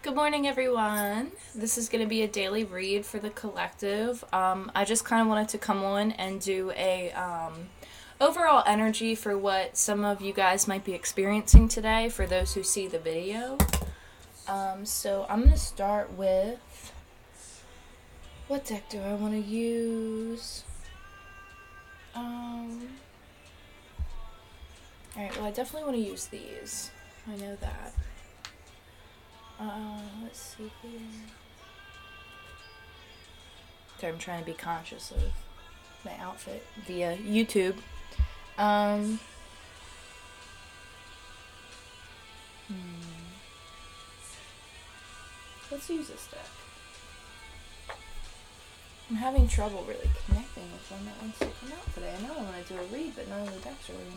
Good morning, everyone. This is going to be a daily read for the collective. I just kind of wanted to come on and do a overall energy for what some of you guys might be experiencing today for those who see the video. So I'm going to start with, what deck do I want to use? Alright, well I definitely want to use these. I know that. Let's see here. So I'm trying to be conscious of my outfit via YouTube. Let's use this deck. I'm having trouble really connecting with one that wants to come out today. I know I want to do a read, but none of the decks are reading.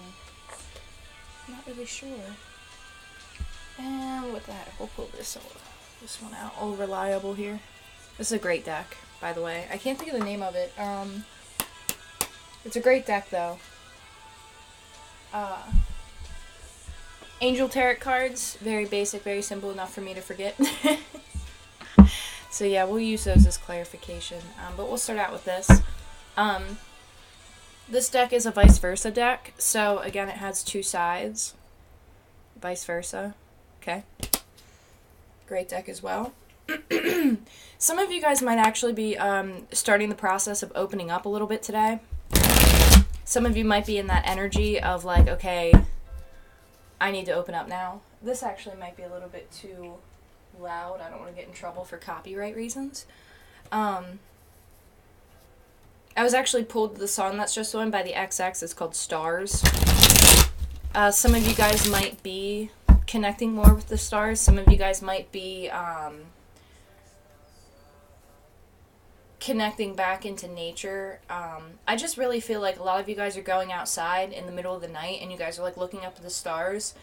I'm not really sure. And with that, we'll pull this one out. All reliable here. This is a great deck, by the way. I can't think of the name of it. It's a great deck, though. Angel Tarot cards. Very basic, very simple, enough for me to forget. So yeah, we'll use those as clarification. But we'll start out with this. This deck is a vice versa deck. So again, it has two sides. Vice versa. Okay. Great deck as well. Some of you guys might actually be starting the process of opening up a little bit today. Some of you might be in that energy of like, okay, I need to open up now. This actually might be a little bit too loud. I don't want to get in trouble for copyright reasons. I was actually pulled the song that's just on by the XX. It's called Stars. Some of you guys might be connecting more with the stars. Some of you guys might be connecting back into nature. I just really feel like a lot of you guys are going outside in the middle of the night and you guys are like looking up at the stars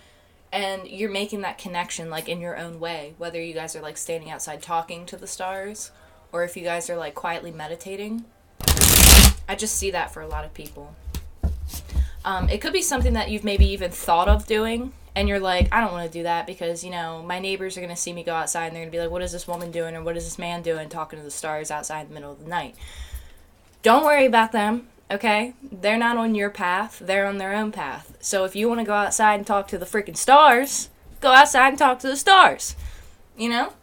and you're making that connection like in your own way, whether you guys are like standing outside talking to the stars or if you guys are like quietly meditating. I just see that for a lot of people. It could be something that you've maybe even thought of doing and you're like, I don't want to do that because, you know, my neighbors are going to see me go outside and they're going to be like, what is this woman doing or what is this man doing talking to the stars outside in the middle of the night? Don't worry about them, okay? They're not on your path. They're on their own path. So if you want to go outside and talk to the freaking stars, go outside and talk to the stars, you know?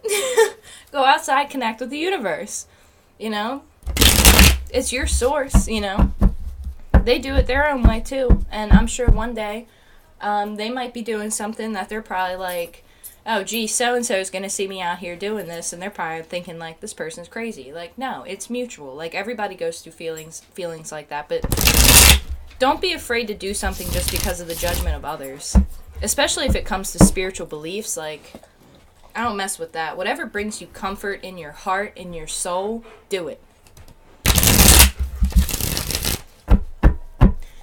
Go outside, connect with the universe, you know? It's your source, you know? They do it their own way too, and I'm sure one day they might be doing something that they're probably like, oh gee, so-and-so is going to see me out here doing this, and they're probably thinking like, this person's crazy. Like, no, it's mutual. Like, everybody goes through feelings like that, but don't be afraid to do something just because of the judgment of others, especially if it comes to spiritual beliefs. Like, I don't mess with that. Whatever brings you comfort in your heart, in your soul, do it.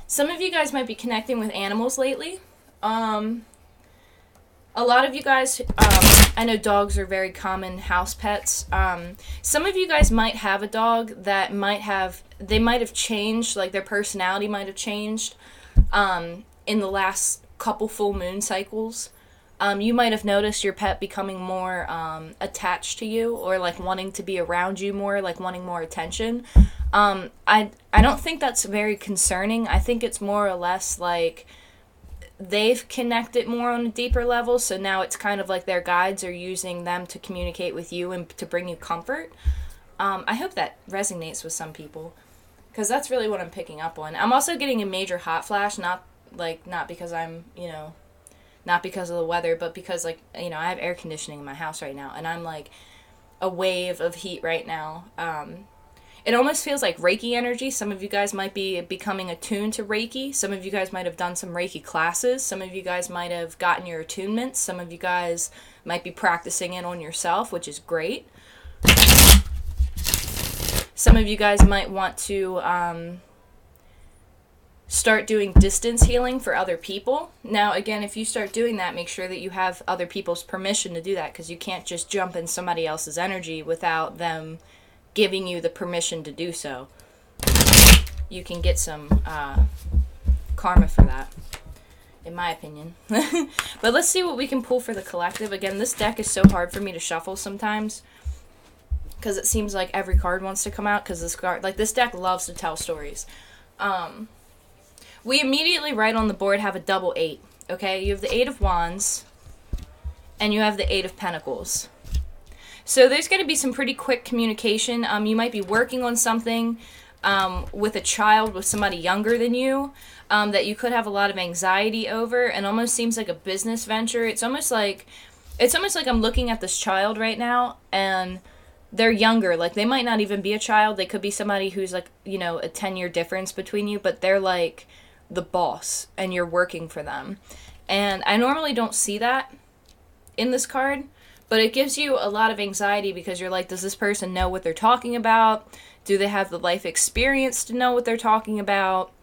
Some of you guys might be connecting with animals lately. A lot of you guys, I know dogs are very common house pets. Some of you guys might have a dog that they might have changed, like their personality might have changed in the last couple full moon cycles. You might have noticed your pet becoming more attached to you or like wanting to be around you more, like wanting more attention. I don't think that's very concerning. I think it's more or less like they've connected more on a deeper level, so now it's kind of like their guides are using them to communicate with you and to bring you comfort. I hope that resonates with some people, because that's really what I'm picking up on. I'm also getting a major hot flash, not because I'm, not because of the weather, but because, like, I have air conditioning in my house right now, and I'm, like, a wave of heat right now. It almost feels like Reiki energy. Some of you guys might be becoming attuned to Reiki. Some of you guys might have done some Reiki classes. Some of you guys might have gotten your attunements. Some of you guys might be practicing it on yourself, which is great. Some of you guys might want to start doing distance healing for other people. Now, again, if you start doing that, make sure that you have other people's permission to do that, because you can't just jump in somebody else's energy without them giving you the permission to do so. You can get some karma for that. in my opinion. But let's see what we can pull for the collective. Again, this deck is so hard for me to shuffle sometimes, because it seems like every card wants to come out, because this deck loves to tell stories. We immediately right on the board have a double 8, okay? You have the 8 of Wands, and you have the 8 of Pentacles. So there's going to be some pretty quick communication. You might be working on something with a child, with somebody younger than you, that you could have a lot of anxiety over, and almost seems like a business venture. It's almost like I'm looking at this child right now, and they're younger. Like, they might not even be a child. They could be somebody who's like, a 10-year difference between you, but they're like the boss, and you're working for them. And I normally don't see that in this card, but it gives you a lot of anxiety, because you're like, does this person know what they're talking about? Do they have the life experience to know what they're talking about?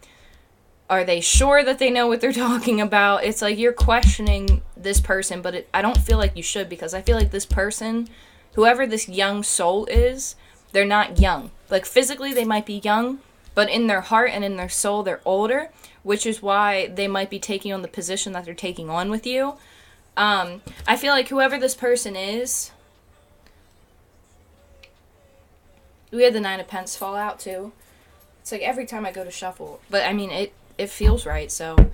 Are they sure that they know what they're talking about? It's like you're questioning this person, but I don't feel like you should, because I feel like this person, whoever this young soul is, they're not young. Like, physically they might be young, but in their heart and in their soul they're older, which is why they might be taking on the position that they're taking on with you. I feel like whoever this person is, we had the 9 of Pentacles fall out too. It's like every time I go to shuffle, but I mean, it feels right. So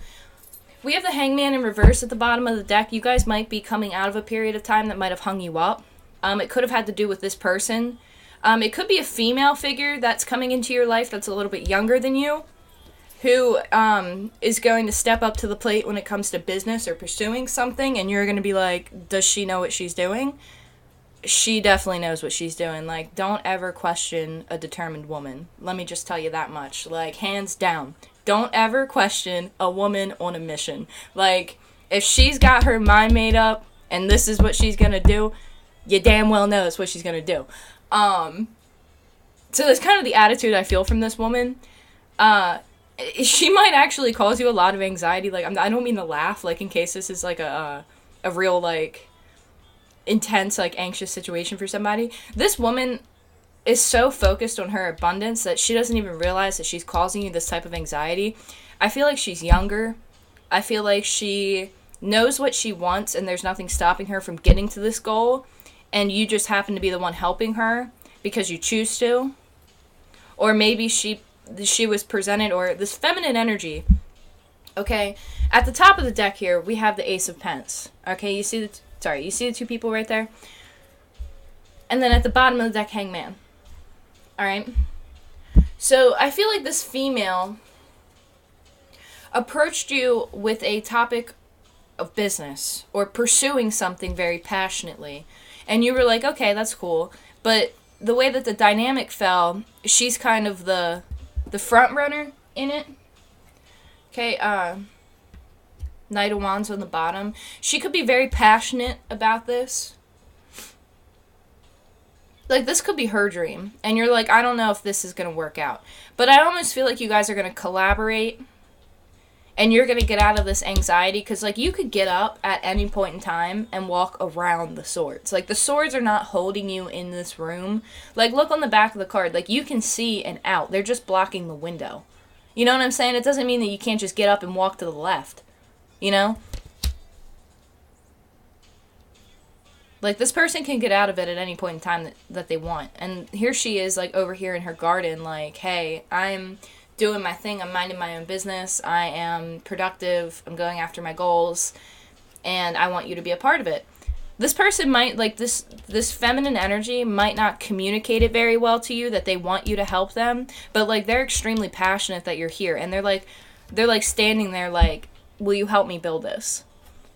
we have the Hangman in reverse at the bottom of the deck. You guys might be coming out of a period of time that might have hung you up. It could have had to do with this person. It could be a female figure that's coming into your life that's a little bit younger than you, who is going to step up to the plate when it comes to business or pursuing something, and you're going to be like, does she know what she's doing? She definitely knows what she's doing. Like, don't ever question a determined woman. Let me just tell you that much. Like, hands down. Don't ever question a woman on a mission. Like, if she's got her mind made up and this is what she's going to do, you damn well know that's what she's going to do. So that's kind of the attitude I feel from this woman. She might actually cause you a lot of anxiety. Like, I don't mean to laugh, like, in case this is, like, a real, like, intense, like, anxious situation for somebody. This woman is so focused on her abundance that she doesn't even realize that she's causing you this type of anxiety. I feel like she's younger. I feel like she knows what she wants, and there's nothing stopping her from getting to this goal, and you just happen to be the one helping her because you choose to. Or maybe she was presented, or this feminine energy. Okay, at the top of the deck here, we have the Ace of Pentacles. Okay, you see the two people right there? And then at the bottom of the deck, Hangman. Alright? So, I feel like this female approached you with a topic of business, or pursuing something very passionately. And you were like, okay, that's cool. But the way that the dynamic fell, she's kind of the front runner in it. Okay, Knight of Wands on the bottom. She could be very passionate about this. Like, this could be her dream. And you're like, I don't know if this is going to work out. But I almost feel like you guys are going to collaborate. And you're going to get out of this anxiety. Because, like, you could get up at any point in time and walk around the swords. Like, the swords are not holding you in this room. Like, look on the back of the card. Like, you can see and out. They're just blocking the window. You know what I'm saying? It doesn't mean that you can't just get up and walk to the left. You know? Like, this person can get out of it at any point in time that they want. And here she is, like, over here in her garden, like, hey, I'm doing my thing. I'm minding my own business. I am productive. I'm going after my goals. And I want you to be a part of it. This person might, like, this feminine energy might not communicate it very well to you that they want you to help them. But, like, they're extremely passionate that you're here. And they're like standing there like, will you help me build this?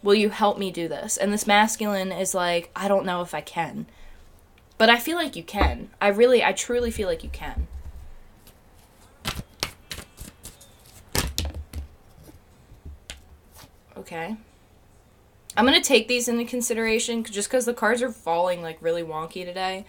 Will you help me do this? And this masculine is like, I don't know if I can. But I feel like you can. I truly feel like you can. Okay. I'm going to take these into consideration just because the cards are falling, like, really wonky today.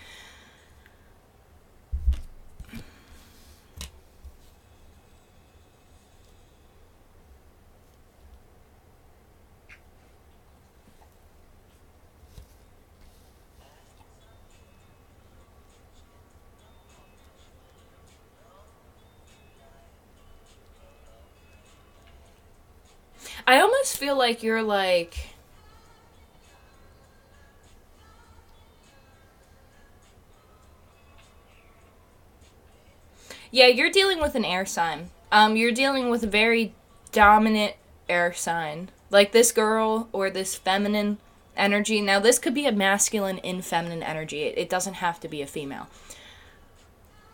I almost feel like you're like... Yeah, you're dealing with an air sign. You're dealing with a very dominant air sign. Like this girl or this feminine energy. Now, this could be a masculine in feminine energy. It doesn't have to be a female.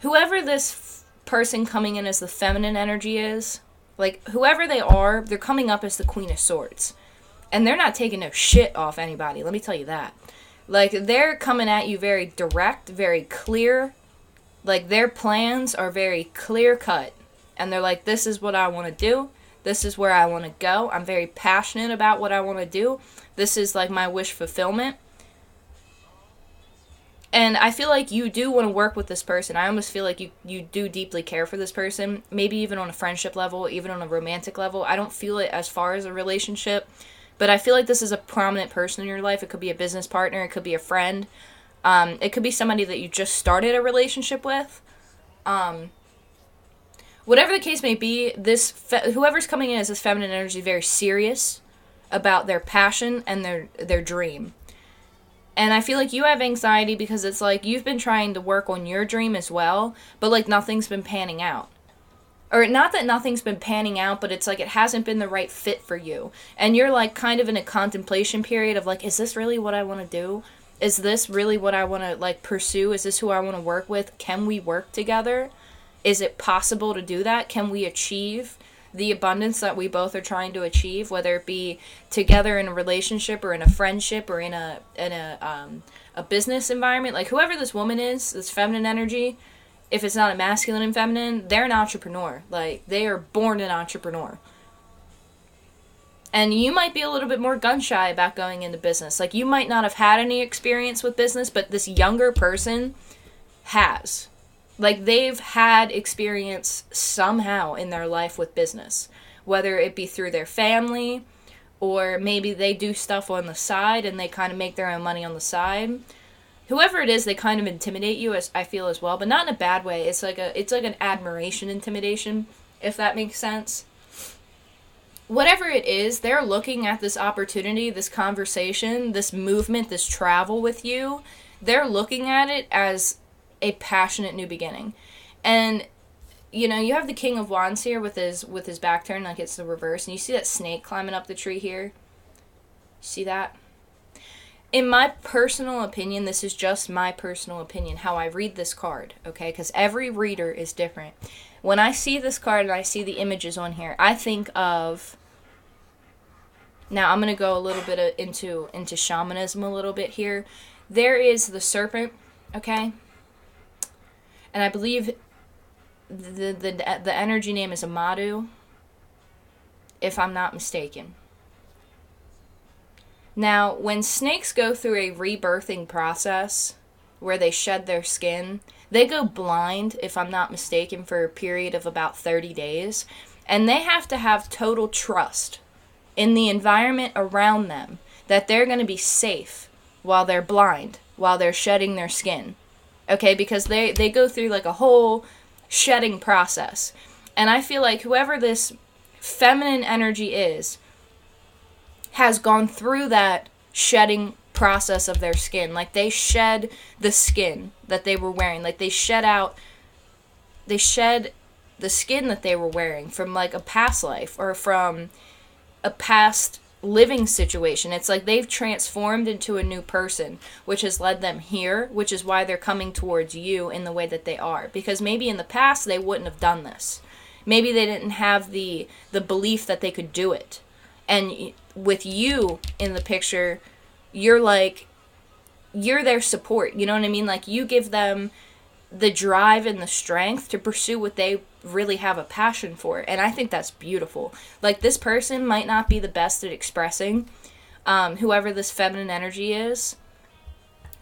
Whoever this person coming in as the feminine energy is, like, whoever they are, they're coming up as the Queen of Swords. And they're not taking no shit off anybody, let me tell you that. Like, they're coming at you very direct, very clear. Like, their plans are very clear-cut. And they're like, this is what I want to do. This is where I want to go. I'm very passionate about what I want to do. This is, like, my wish fulfillment. And I feel like you do want to work with this person. I almost feel like you do deeply care for this person. Maybe even on a friendship level, even on a romantic level. I don't feel it as far as a relationship. But I feel like this is a prominent person in your life. It could be a business partner. It could be a friend. It could be somebody that you just started a relationship with. Whatever the case may be, whoever's coming in as this feminine energy is very serious about their passion and their dream. And I feel like you have anxiety because it's like you've been trying to work on your dream as well, but like nothing's been panning out. Or not that nothing's been panning out, but it's like it hasn't been the right fit for you. And you're like kind of in a contemplation period of like, is this really what I want to do? Is this really what I want to like pursue? Is this who I want to work with? Can we work together? Is it possible to do that? Can we achieve the abundance that we both are trying to achieve, whether it be together in a relationship or in a friendship or in a business environment? Like, whoever this woman is, this feminine energy, if it's not a masculine and feminine, they're an entrepreneur. Like, they are born an entrepreneur. And you might be a little bit more gun-shy about going into business. Like, you might not have had any experience with business, but this younger person has. Like, they've had experience somehow in their life with business. Whether it be through their family, or maybe they do stuff on the side and they kind of make their own money on the side. Whoever it is, they kind of intimidate you, as I feel as well, but not in a bad way. It's like an admiration intimidation, if that makes sense. Whatever it is, they're looking at this opportunity, this conversation, this movement, this travel with you. They're looking at it as a passionate new beginning. And, you know, you have the King of Wands here with his back turned, like it's the reverse. And you see that snake climbing up the tree here? See that? In my personal opinion, this is just my personal opinion, how I read this card, okay? Because every reader is different. When I see this card and I see the images on here, I think of... Now, I'm going to go a little bit into shamanism a little bit here. There is the serpent, okay? And I believe the energy name is Amadu, if I'm not mistaken. Now, when snakes go through a rebirthing process where they shed their skin, they go blind, if I'm not mistaken, for a period of about 30 days. And they have to have total trust in the environment around them that they're going to be safe while they're blind, while they're shedding their skin. Okay, because they go through like a whole shedding process. And I feel like whoever this feminine energy is has gone through that shedding process of their skin. Like, they shed the skin that they were wearing. Like, they shed the skin that they were wearing from like a past life or from a past living situation. It's like they've transformed into a new person, which has led them here, which is why they're coming towards you in the way that they are. Because maybe in the past they wouldn't have done this. Maybe they didn't have the belief that they could do it. And with you in the picture, you're their support. You know what I mean? Like, you give them the drive and the strength to pursue what they really have a passion for. And I think that's beautiful. Like, this person might not be the best at expressing, whoever this feminine energy is.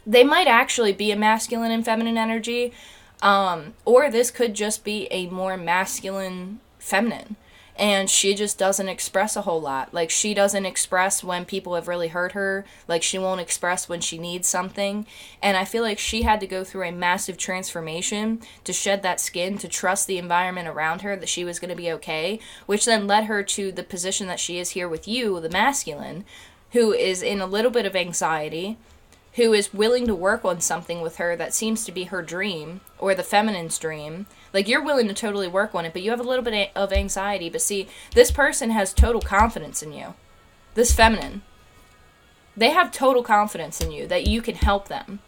They might actually be a masculine and feminine energy, or this could just be a more masculine feminine. and she just doesn't express a whole lot. Like, she doesn't express when people have really hurt her. Like, she won't express when she needs something. And I feel like she had to go through a massive transformation to shed that skin, to trust the environment around her that she was going to be okay, which then led her to the position that she is here with you, the masculine, who is in a little bit of anxiety, who is willing to work on something with her that seems to be her dream, or the feminine's dream. Like, you're willing to totally work on it, but you have a little bit of anxiety. But see, this person has total confidence in you. This feminine. They have total confidence in you, that you can help them.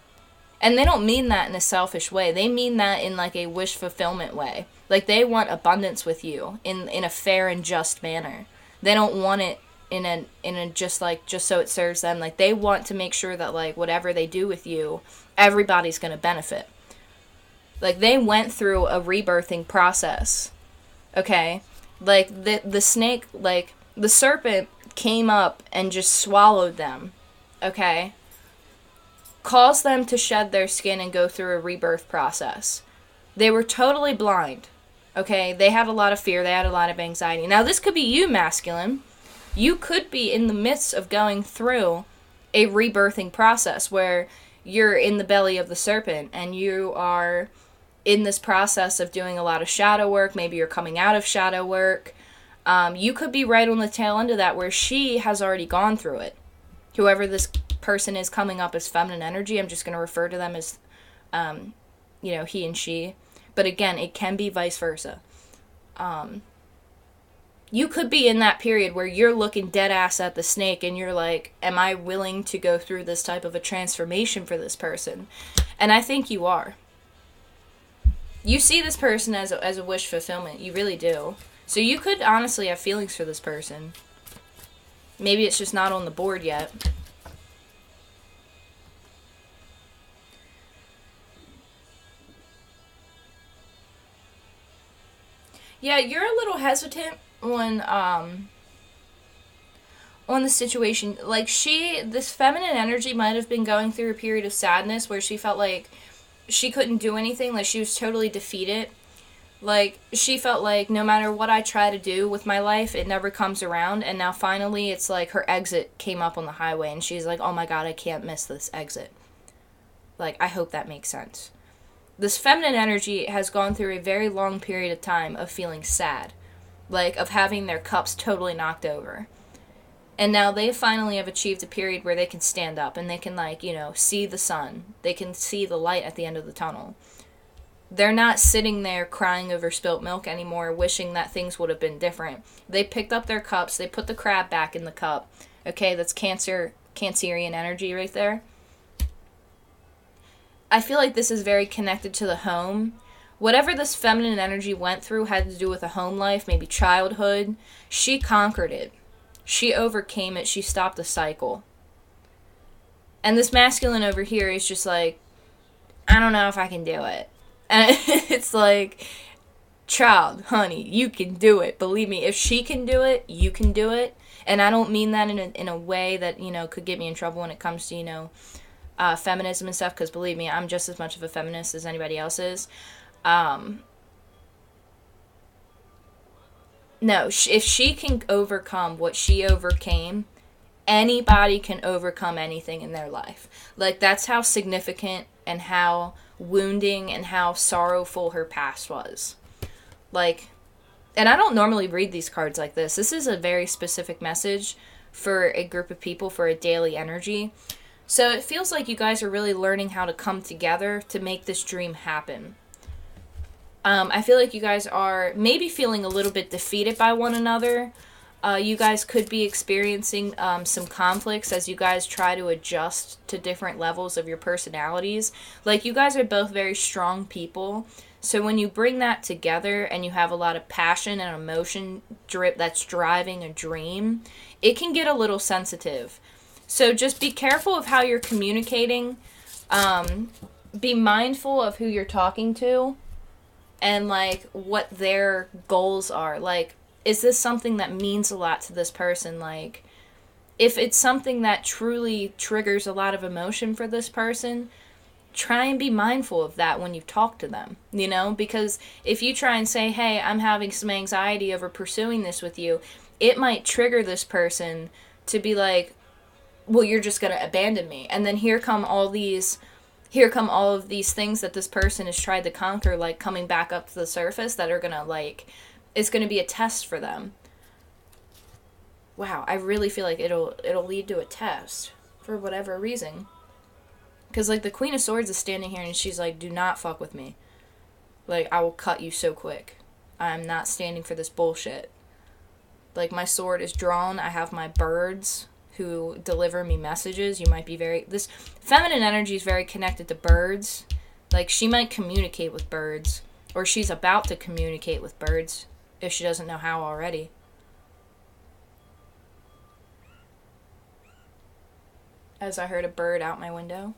And they don't mean that in a selfish way. They mean that in, like, a wish fulfillment way. Like, they want abundance with you in a fair and just manner. They don't want it in a just so it serves them. Like, they want to make sure that, like, whatever they do with you, everybody's going to benefit. Like, they went through a rebirthing process. Okay? Like, the snake, like, the serpent came up and just swallowed them. Okay? Caused them to shed their skin and go through a rebirth process. They were totally blind. Okay? They had a lot of fear. They had a lot of anxiety. Now, this could be you, masculine. You could be in the midst of going through a rebirthing process where you're in the belly of the serpent and you are in this process of doing a lot of shadow work. Maybe you're coming out of shadow work. You could be right on the tail end of that where she has already gone through it. Whoever this person is coming up as feminine energy, I'm just going to refer to them as, he and she. But again, it can be vice versa. You could be in that period where you're looking dead ass at the snake and you're like, am I willing to go through this type of a transformation for this person? And I think you are. You see this person as a wish fulfillment. You really do. So you could honestly have feelings for this person. Maybe it's just not on the board yet. Yeah, you're a little hesitant on the situation. Like, this feminine energy might have been going through a period of sadness where she felt like she couldn't do anything, like she was totally defeated. Like, she felt like no matter what I try to do with my life, it never comes around. And now finally it's like her exit came up on the highway and she's like, oh my god, I can't miss this exit. Like, I hope that makes sense. This feminine energy has gone through a very long period of time of feeling sad. Like, of having their cups totally knocked over. And now they finally have achieved a period where they can stand up and they can, like, see the sun. They can see the light at the end of the tunnel. They're not sitting there crying over spilt milk anymore, wishing that things would have been different. They picked up their cups, they put the crab back in the cup. Okay, that's Cancerian energy right there. I feel like this is very connected to the home. Whatever this feminine energy went through had to do with a home life, maybe childhood. She conquered it. She overcame it. She stopped the cycle. And this masculine over here is just like, I don't know if I can do it. And it's like, child, honey, you can do it. Believe me, if she can do it, you can do it. And I don't mean that in a way that, could get me in trouble when it comes to, feminism and stuff, because believe me, I'm just as much of a feminist as anybody else is. No, if she can overcome what she overcame, anybody can overcome anything in their life. Like, that's how significant and how wounding and how sorrowful her past was. Like, and I don't normally read these cards like this. This is a very specific message for a group of people, for a daily energy. So it feels like you guys are really learning how to come together to make this dream happen. I feel like you guys are maybe feeling a little bit defeated by one another. You guys could be experiencing some conflicts as you guys try to adjust to different levels of your personalities. Like, you guys are both very strong people. So when you bring that together and you have a lot of passion and emotion that's driving a dream, it can get a little sensitive. So just be careful of how you're communicating. Be mindful of who you're talking to and, like, what their goals are. Like, is this something that means a lot to this person? Like, if it's something that truly triggers a lot of emotion for this person, try and be mindful of that when you talk to them, you know? Because if you try and say, hey, I'm having some anxiety over pursuing this with you, it might trigger this person to be like, well, you're just going to abandon me. And then here come all of these things that this person has tried to conquer, like, coming back up to the surface that are going to, like, it's going to be a test for them. Wow, I really feel like it'll lead to a test for whatever reason. Because, like, the Queen of Swords is standing here and she's like, do not fuck with me. Like, I will cut you so quick. I'm not standing for this bullshit. Like, my sword is drawn. I have my birds who deliver me messages. You might be this feminine energy is very connected to birds. Like, she might communicate with birds. Or she's about to communicate with birds if she doesn't know how already. As I heard a bird out my window.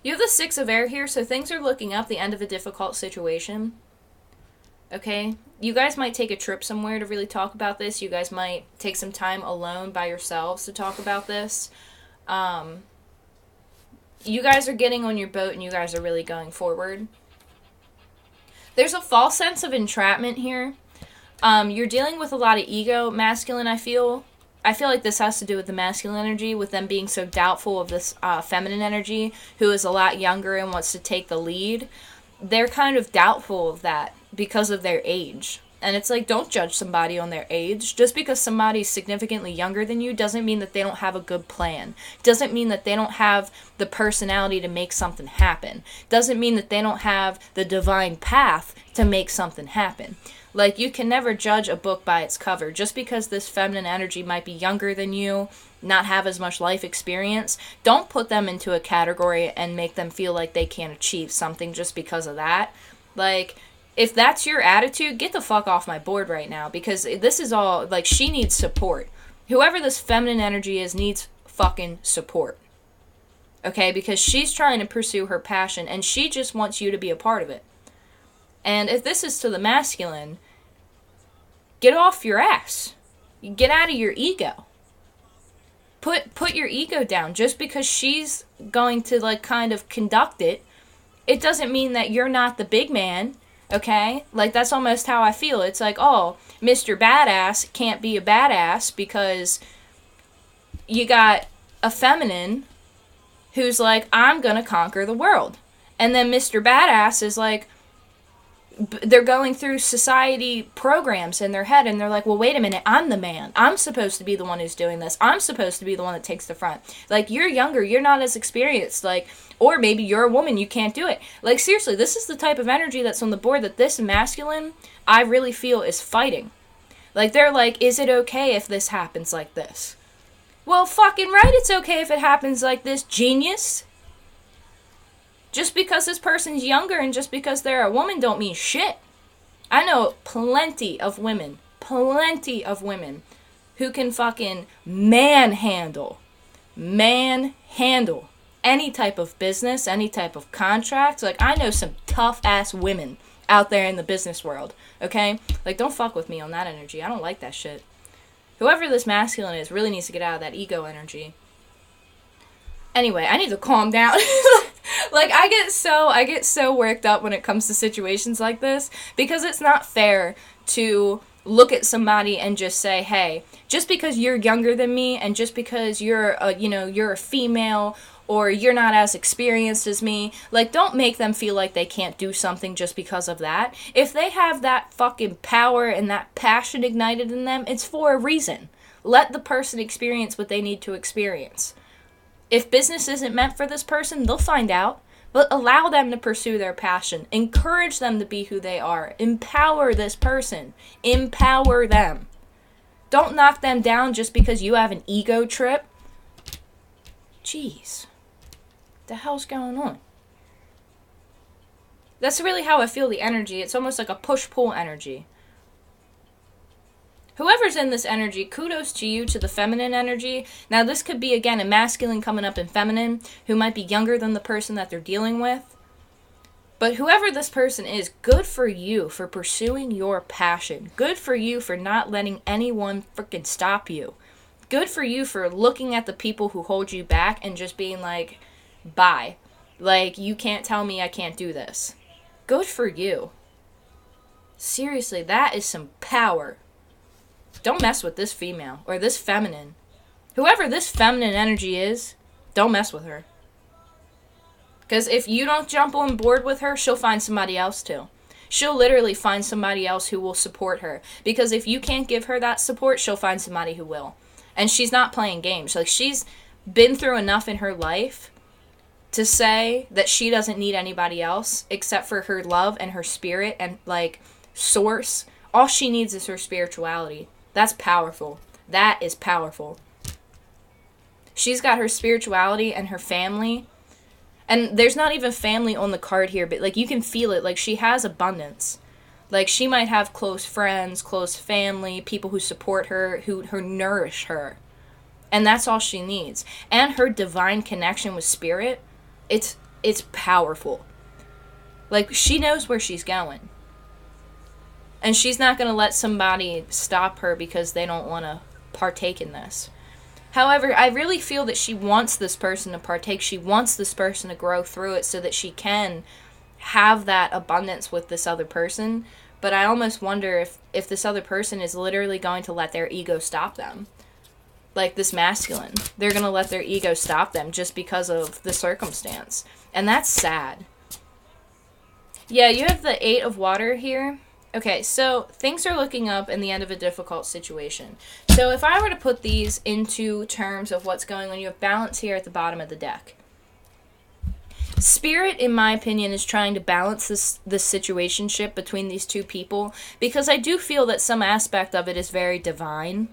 You have the Six of Air here, so things are looking up, the end of a difficult situation. Okay? You guys might take a trip somewhere to really talk about this. You guys might take some time alone by yourselves to talk about this. You guys are getting on your boat and you guys are really going forward. There's a false sense of entrapment here. You're dealing with a lot of ego, masculine, I feel. I feel like this has to do with the masculine energy, with them being so doubtful of this feminine energy, who is a lot younger and wants to take the lead. They're kind of doubtful of that because of their age. And it's like, don't judge somebody on their age. Just because somebody's significantly younger than you doesn't mean that they don't have a good plan. Doesn't mean that they don't have the personality to make something happen. Doesn't mean that they don't have the divine path to make something happen. Like, you can never judge a book by its cover. Just because this feminine energy might be younger than you, not have as much life experience, don't put them into a category and make them feel like they can't achieve something just because of that. Like, if that's your attitude, get the fuck off my board right now, because this is all, like, she needs support. Whoever this feminine energy is needs fucking support. Okay? Because she's trying to pursue her passion, and she just wants you to be a part of it. And if this is to the masculine, get off your ass. Get out of your ego. Put your ego down. Just because she's going to, like, kind of conduct it, it doesn't mean that you're not the big man. Okay? Like, that's almost how I feel. It's like, oh, Mr. Badass can't be a badass because you got a feminine who's like, I'm gonna conquer the world. And then Mr. Badass is like, they're going through society programs in their head and they're like, well, wait a minute, I'm the man. I'm supposed to be the one who's doing this. I'm supposed to be the one that takes the front. Like, you're younger, you're not as experienced, like, or maybe you're a woman, you can't do it. Like, seriously, this is the type of energy that's on the board that this masculine, I really feel, is fighting. Like, they're like, is it okay if this happens like this? Well, fucking right, it's okay if it happens like this, genius. Just because this person's younger and just because they're a woman don't mean shit. I know plenty of women who can fucking manhandle any type of business, any type of contract. Like, I know some tough-ass women out there in the business world, okay? Like, don't fuck with me on that energy. I don't like that shit. Whoever this masculine is really needs to get out of that ego energy. Anyway, I need to calm down. Like, I get so worked up when it comes to situations like this, because it's not fair to look at somebody and just say, hey, just because you're younger than me and just because you're a female or you're not as experienced as me, like, don't make them feel like they can't do something just because of that. If they have that fucking power and that passion ignited in them, it's for a reason. Let the person experience what they need to experience. If business isn't meant for this person, they'll find out. But allow them to pursue their passion. Encourage them to be who they are. Empower this person. Empower them. Don't knock them down just because you have an ego trip. Jeez. What the hell's going on? That's really how I feel the energy. It's almost like a push-pull energy. Whoever's in this energy, kudos to you, to the feminine energy. Now, this could be, again, a masculine coming up in feminine who might be younger than the person that they're dealing with. But whoever this person is, good for you for pursuing your passion. Good for you for not letting anyone freaking stop you. Good for you for looking at the people who hold you back and just being like, bye. Like, you can't tell me I can't do this. Good for you. Seriously, that is some power. Don't mess with this female, or this feminine. Whoever this feminine energy is, don't mess with her. Because if you don't jump on board with her, she'll find somebody else too. She'll literally find somebody else who will support her. Because if you can't give her that support, she'll find somebody who will. And she's not playing games. Like, she's been through enough in her life to say that she doesn't need anybody else except for her love and her spirit and, like, source. All she needs is her spirituality. That's powerful. That is powerful. She's got her spirituality and her family. And there's not even family on the card here, but, like, you can feel it. Like, she has abundance. Like, she might have close friends, close family, people who support her, who nourish her. And that's all she needs. And her divine connection with spirit, it's powerful. Like, she knows where she's going. And she's not going to let somebody stop her because they don't want to partake in this. However, I really feel that she wants this person to partake. She wants this person to grow through it so that she can have that abundance with this other person. But I almost wonder if this other person is literally going to let their ego stop them. Like this masculine. They're going to let their ego stop them just because of the circumstance. And that's sad. Yeah, you have the 8 of water here. Okay, so things are looking up in the end of a difficult situation. So if I were to put these into terms of what's going on, you have balance here at the bottom of the deck. Spirit, in my opinion, is trying to balance this situationship between these two people, because I do feel that some aspect of it is very divine.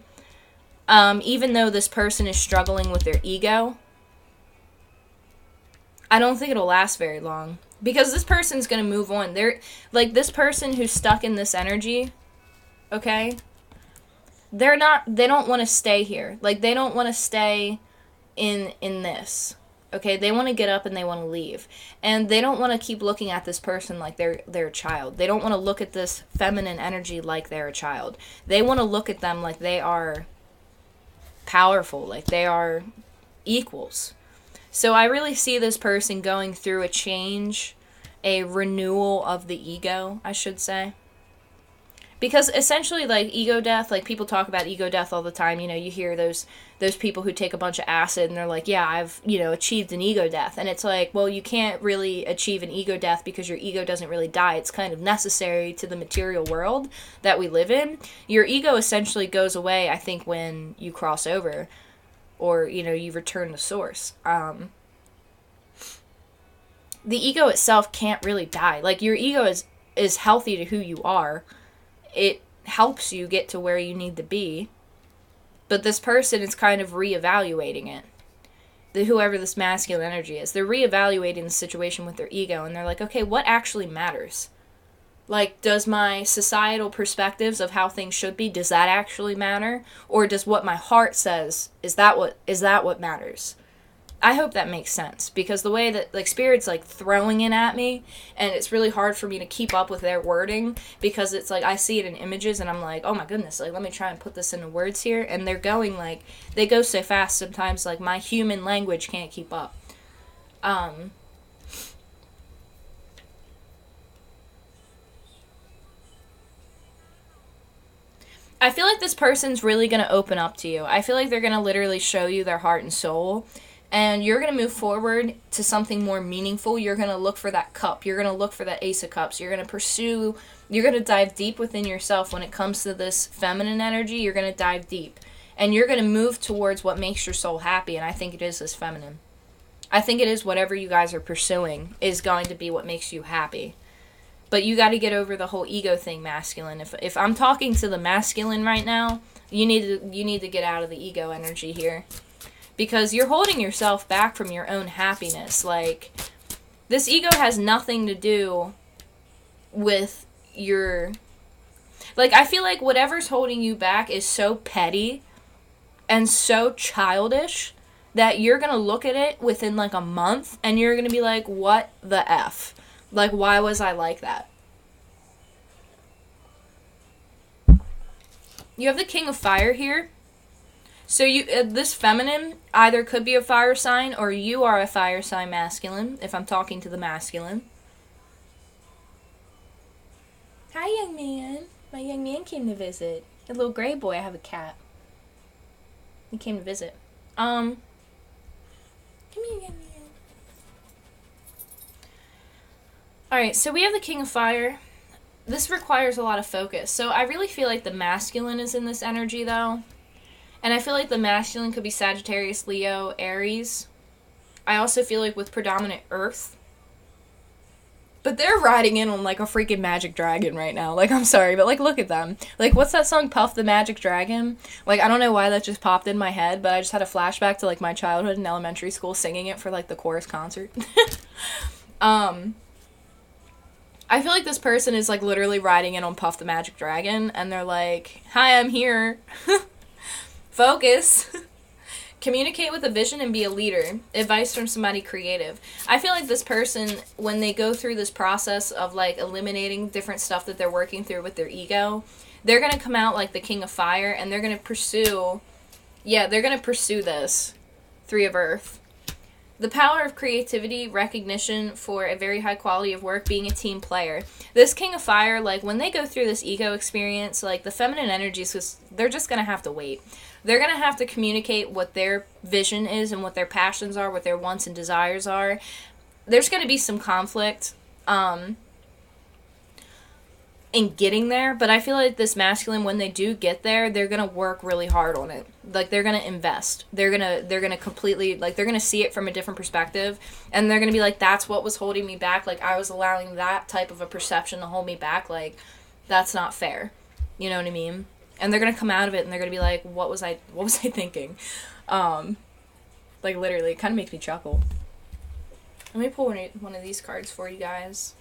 Even though this person is struggling with their ego, I don't think it'll last very long. Because this person's going to move on. They're, like, this person who's stuck in this energy, okay? They don't want to stay here. Like, they don't want to stay in this. Okay, they want to get up and they want to leave. And they don't want to keep looking at this person like they're a child. They don't want to look at this feminine energy like they're a child. They want to look at them like they are powerful, like they are equals. So I really see this person going through a change, a renewal of the ego, I should say. Because essentially, like, ego death, like, people talk about ego death all the time. You know, you hear those people who take a bunch of acid and they're like, yeah, I've, achieved an ego death. And it's like, well, you can't really achieve an ego death because your ego doesn't really die. It's kind of necessary to the material world that we live in. Your ego essentially goes away, I think, when you cross over or, you return to source. The ego itself can't really die. Like, your ego is healthy to who you are. It helps you get to where you need to be. But this person is kind of reevaluating it. Whoever this masculine energy is. They're reevaluating the situation with their ego. And they're like, okay, what actually matters? Like, does my societal perspectives of how things should be, does that actually matter? Or does what my heart says, is that what matters? I hope that makes sense, because the way that, like, Spirit's, like, throwing it at me, and it's really hard for me to keep up with their wording, because it's, like, I see it in images, and I'm like, oh my goodness, like, let me try and put this into words here, and they're going, like, they go so fast sometimes, like, my human language can't keep up. I feel like this person's really going to open up to you. I feel like they're going to literally show you their heart and soul. And you're going to move forward to something more meaningful. You're going to look for that cup. You're going to look for that Ace of Cups. You're going to dive deep within yourself when it comes to this feminine energy. You're going to dive deep. And you're going to move towards what makes your soul happy. And I think it is this feminine. I think it is whatever you guys are pursuing is going to be what makes you happy. But you got to get over the whole ego thing, masculine. If I'm talking to the masculine right now, you need to get out of the ego energy here. Because you're holding yourself back from your own happiness. Like, this ego has nothing to do with your... Like, I feel like whatever's holding you back is so petty and so childish that you're going to look at it within, like, a month and you're going to be like, what the F? Like, why was I like that? You have the King of Fire here. So this feminine either could be a fire sign or you are a fire sign masculine, if I'm talking to the masculine. Hi, young man. My young man came to visit. A little gray boy. I have a cat. He came to visit. Come here, young man. Alright, so we have the King of Fire. This requires a lot of focus. So I really feel like the masculine is in this energy, though. And I feel like the masculine could be Sagittarius, Leo, Aries. I also feel like with predominant Earth. But they're riding in on, like, a freaking magic dragon right now. Like, I'm sorry, but, like, look at them. Like, what's that song, Puff the Magic Dragon? Like, I don't know why that just popped in my head, but I just had a flashback to, like, my childhood in elementary school singing it for, like, the chorus concert. I feel like this person is, like, literally riding in on Puff the Magic Dragon, and they're like, hi, I'm here. Focus. Communicate with a vision and be a leader. Advice from somebody creative. I feel like this person, when they go through this process of, like, eliminating different stuff that they're working through with their ego, they're going to come out like the King of Fire, and they're going to pursue, this. 3 of Earth. The power of creativity, recognition for a very high quality of work, being a team player. This King of Fire, like, when they go through this ego experience, like, the feminine energies, they're just going to have to wait. They're going to have to communicate what their vision is and what their passions are, what their wants and desires are. There's going to be some conflict in getting there, but I feel like this masculine, when they do get there, they're going to work really hard on it. Like, they're going to invest. They're going to completely, like, they're going to see it from a different perspective, and they're going to be like, that's what was holding me back. Like, I was allowing that type of a perception to hold me back. Like, that's not fair. You know what I mean? And they're going to come out of it, and they're going to be like, what was I thinking? Like, literally, it kind of makes me chuckle. Let me pull one of these cards for you guys.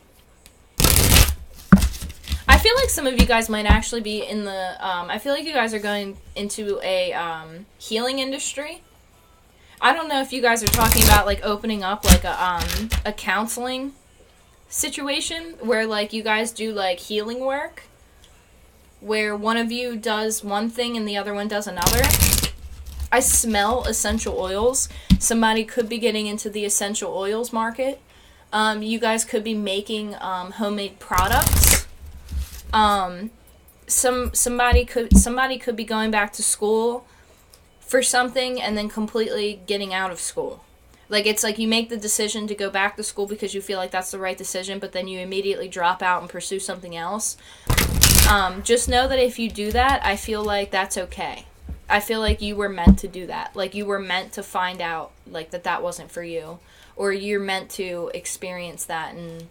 I feel like some of you guys might actually be in the, I feel like you guys are going into a healing industry. I don't know if you guys are talking about, like, opening up, like, a counseling situation where, like, you guys do, like, healing work, where one of you does one thing and the other one does another. I smell essential oils. Somebody could be getting into the essential oils market. You guys could be making homemade products. Somebody could be going back to school for something and then completely getting out of school. Like, it's like you make the decision to go back to school because you feel like that's the right decision, but then you immediately drop out and pursue something else. Just know that if you do that, I feel like that's okay. I feel like you were meant to do that. Like, you were meant to find out, like, that wasn't for you. Or you're meant to experience that, and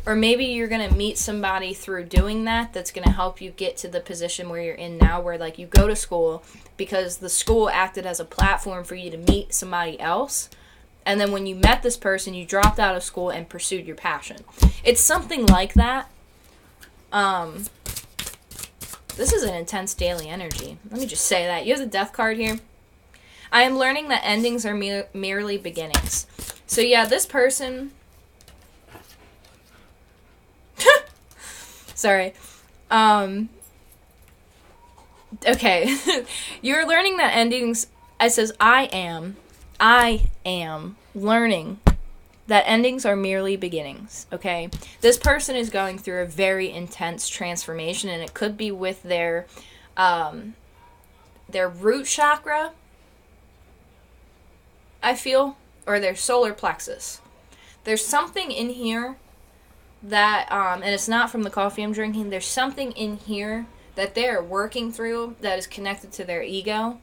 or maybe you're going to meet somebody through doing that that's going to help you get to the position where you're in now, where, like, you go to school because the school acted as a platform for you to meet somebody else. And then when you met this person, you dropped out of school and pursued your passion. It's something like that. This is an intense daily energy. Let me just say that. You have the Death card here. I am learning that endings are merely beginnings. So yeah, this person... Sorry. Okay. You're learning that endings... It says, I am learning that endings are merely beginnings, okay? This person is going through a very intense transformation, and it could be with their root chakra, I feel, or their solar plexus. There's something in here that, and it's not from the coffee I'm drinking, there's something in here that they're working through that is connected to their ego.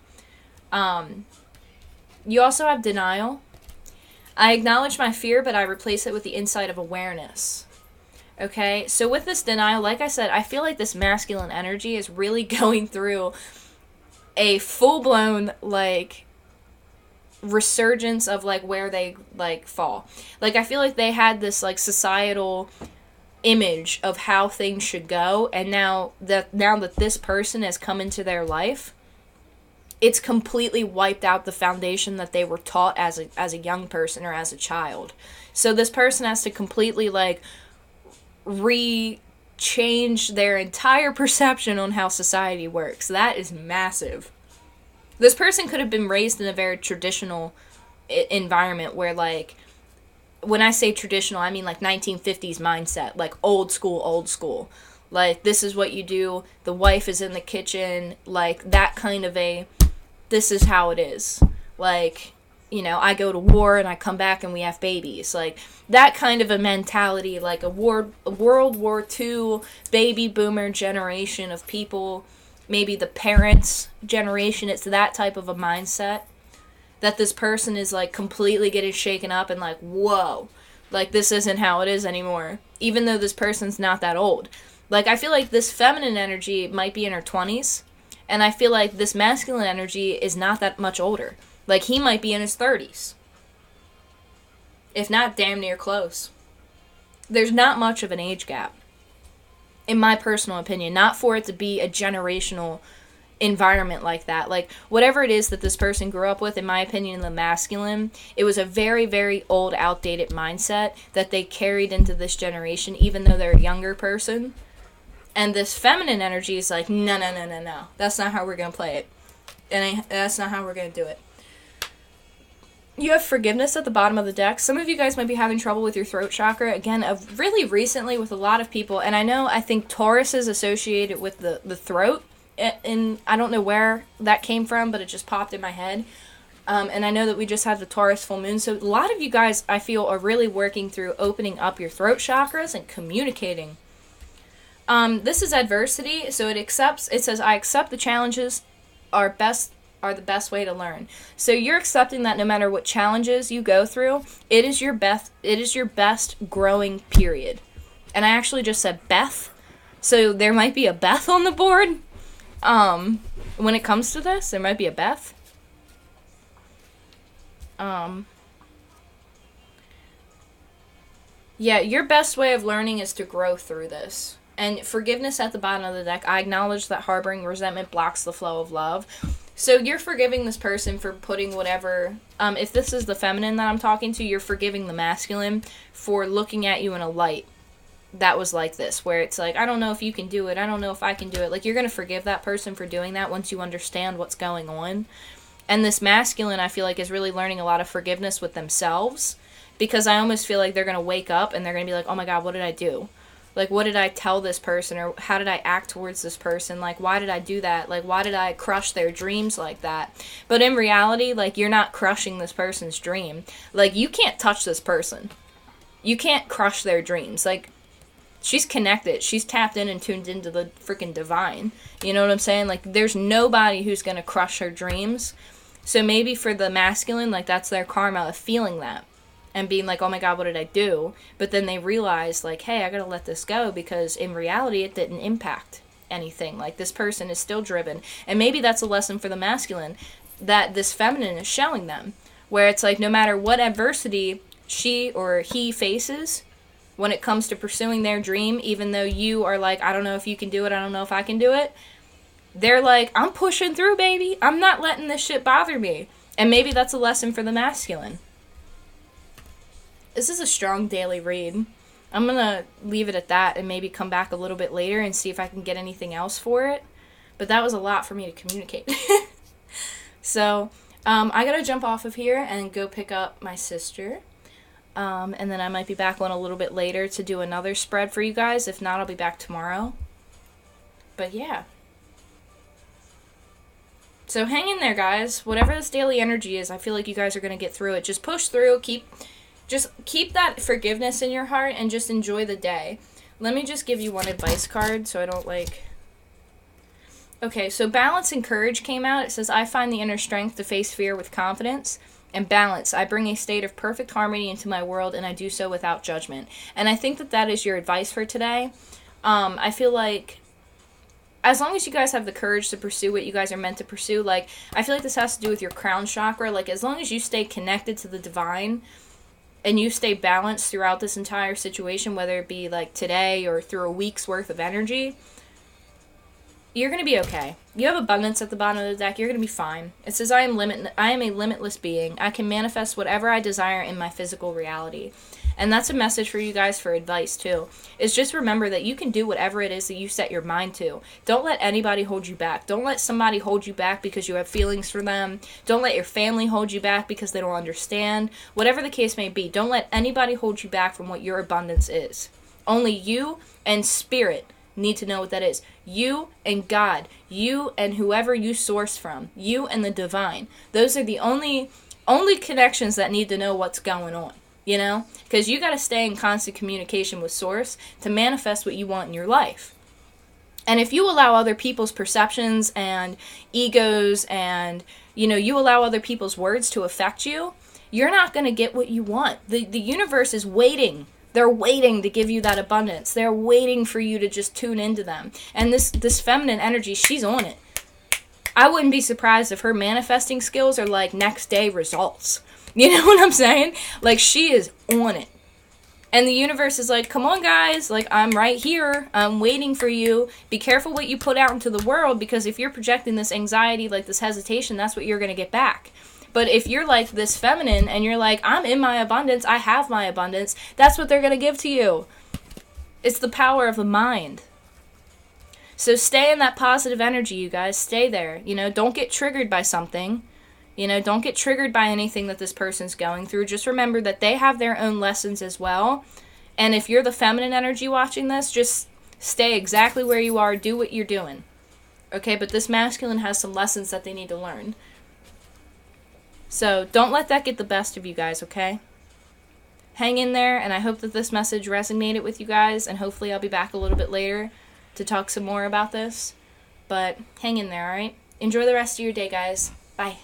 You also have denial. I acknowledge my fear, but I replace it with the insight of awareness. Okay? So with this denial, like I said, I feel like this masculine energy is really going through a full-blown, like, resurgence of, like, where they, like, fall. Like, I feel like they had this, like, societal image of how things should go, and now that this person has come into their life, it's completely wiped out the foundation that they were taught as a young person or as a child. So this person has to completely, like, change their entire perception on how society works. That is massive. This person could have been raised in a very traditional environment where, like, when I say traditional, I mean like 1950s mindset, like old school, old school. Like, this is what you do, the wife is in the kitchen, like, that kind of a, this is how it is. Like, you know, I go to war and I come back and we have babies. Like, that kind of a mentality, like a World War II baby boomer generation of people, maybe the parents' generation, it's that type of a mindset that this person is, like, completely getting shaken up and, like, whoa, like, this isn't how it is anymore, even though this person's not that old. Like, I feel like this feminine energy might be in her 20s, and I feel like this masculine energy is not that much older. Like, he might be in his 30s. If not damn near close. There's not much of an age gap, in my personal opinion, not for it to be a generational environment like that. Like, whatever it is that this person grew up with, in my opinion, the masculine, it was a very, very old, outdated mindset that they carried into this generation, even though they're a younger person. And this feminine energy is like, no, no, no, no, no. That's not how we're going to play it. And that's not how we're going to do it. You have forgiveness at the bottom of the deck. Some of you guys might be having trouble with your throat chakra. Again, really recently with a lot of people. And I think Taurus is associated with the throat. And I don't know where that came from, but it just popped in my head. And I know that we just had the Taurus full moon. So a lot of you guys, I feel, are really working through opening up your throat chakras and communicating. This is adversity. So it says, I accept the challenges are the best way to learn. So you're accepting that no matter what challenges you go through, it is your best growing period. And I actually just said Beth. So there might be a Beth on the board. When it comes to this, there might be a Beth. Yeah, your best way of learning is to grow through this. And forgiveness at the bottom of the deck, I acknowledge that harboring resentment blocks the flow of love. So you're forgiving this person for putting whatever, if this is the feminine that I'm talking to, you're forgiving the masculine for looking at you in a light that was like this, where it's like, I don't know if you can do it, I don't know if I can do it. Like, you're going to forgive that person for doing that once you understand what's going on. And this masculine, I feel like, is really learning a lot of forgiveness with themselves, because I almost feel like they're going to wake up and they're going to be like, oh my God, what did I do? Like, what did I tell this person, or how did I act towards this person? Like, why did I do that? Like, why did I crush their dreams like that? But in reality, like, you're not crushing this person's dream. Like, you can't touch this person. You can't crush their dreams. Like, she's connected. She's tapped in and tuned into the freaking divine. You know what I'm saying? Like, there's nobody who's going to crush her dreams. So maybe for the masculine, like, that's their karma of feeling that. And being like, oh my God, what did I do? But then they realize, like, hey, I gotta let this go, because in reality it didn't impact anything. Like, this person is still driven. And maybe that's a lesson for the masculine that this feminine is showing them, where it's like, no matter what adversity she or he faces when it comes to pursuing their dream, even though you are like, I don't know if you can do it, I don't know if I can do it, they're like, I'm pushing through, baby. I'm not letting this shit bother me. And maybe that's a lesson for the masculine. This is a strong daily read. I'm going to leave it at that and maybe come back a little bit later and see if I can get anything else for it. But that was a lot for me to communicate. So, I got to jump off of here and go pick up my sister. And then I might be back on a little bit later to do another spread for you guys. If not, I'll be back tomorrow. But yeah. So hang in there, guys. Whatever this daily energy is, I feel like you guys are going to get through it. Just push through. Just keep that forgiveness in your heart and just enjoy the day. Let me just give you one advice card so I don't like... Okay, so balance and courage came out. It says, I find the inner strength to face fear with confidence. And balance, I bring a state of perfect harmony into my world, and I do so without judgment. And I think that that is your advice for today. I feel like as long as you guys have the courage to pursue what you guys are meant to pursue, like, I feel like this has to do with your crown chakra. Like, as long as you stay connected to the divine and you stay balanced throughout this entire situation, whether it be like today or through a week's worth of energy, you're going to be okay. You have abundance at the bottom of the deck. You're going to be fine. It says, I am a limitless being. I can manifest whatever I desire in my physical reality. And that's a message for you guys for advice, too. Is just remember that you can do whatever it is that you set your mind to. Don't let anybody hold you back. Don't let somebody hold you back because you have feelings for them. Don't let your family hold you back because they don't understand. Whatever the case may be, don't let anybody hold you back from what your abundance is. Only you and spirit need to know what that is. You and God. You and whoever you source from. You and the divine. Those are the only connections that need to know what's going on. You know? Because you got to stay in constant communication with Source to manifest what you want in your life. And if you allow other people's perceptions and egos and, you allow other people's words to affect you, you're not going to get what you want. The universe is waiting. They're waiting to give you that abundance. They're waiting for you to just tune into them. And this feminine energy, she's on it. I wouldn't be surprised if her manifesting skills are like next day results. You know what I'm saying? Like, she is on it. And the universe is like, come on, guys. Like, I'm right here. I'm waiting for you. Be careful what you put out into the world, because if you're projecting this anxiety, like this hesitation, that's what you're going to get back. But if you're like this feminine and you're like, I'm in my abundance, I have my abundance, that's what they're going to give to you. It's the power of the mind. So stay in that positive energy, you guys. Stay there. Don't get triggered by something. Don't get triggered by anything that this person's going through. Just remember that they have their own lessons as well. And if you're the feminine energy watching this, just stay exactly where you are. Do what you're doing. Okay, but this masculine has some lessons that they need to learn. So don't let that get the best of you guys, okay? Hang in there, and I hope that this message resonated with you guys, and hopefully I'll be back a little bit later to talk some more about this. But hang in there, alright? Enjoy the rest of your day, guys. Bye.